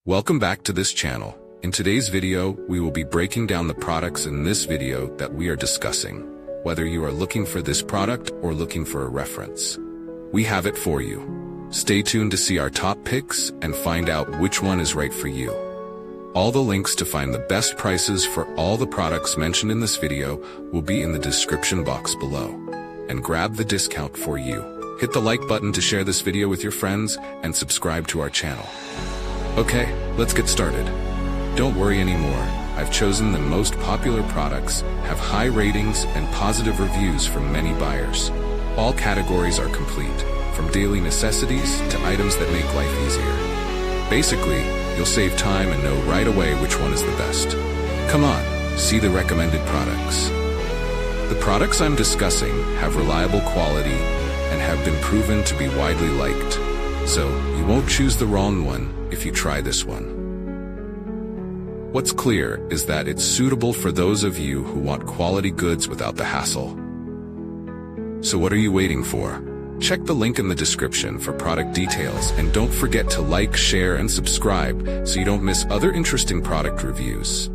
Welcome back to this channel. In today's video, we will be breaking down the products in this video that we are discussing. Whether you are looking for this product or looking for a reference, we have it for you. Stay tuned to see our top picks and find out which one is right for you. All the links to find the best prices for all the products mentioned in this video will be in the description box below. And grab the discount for you. Hit the like button to share this video with your friends and subscribe to our channel. Okay, let's get started. Don't worry anymore. I've chosen the most popular products, have high ratings and positive reviews from many buyers. All categories are complete, from daily necessities to items that make life easier. Basically, you'll save time and know right away which one is the best. Come on, see the recommended products. The products I'm discussing have reliable quality and have been proven to be widely liked. So, you won't choose the wrong one if you try this one. What's clear is that it's suitable for those of you who want quality goods without the hassle. So what are you waiting for? Check the link in the description for product details, and don't forget to like, share, and subscribe so you don't miss other interesting product reviews.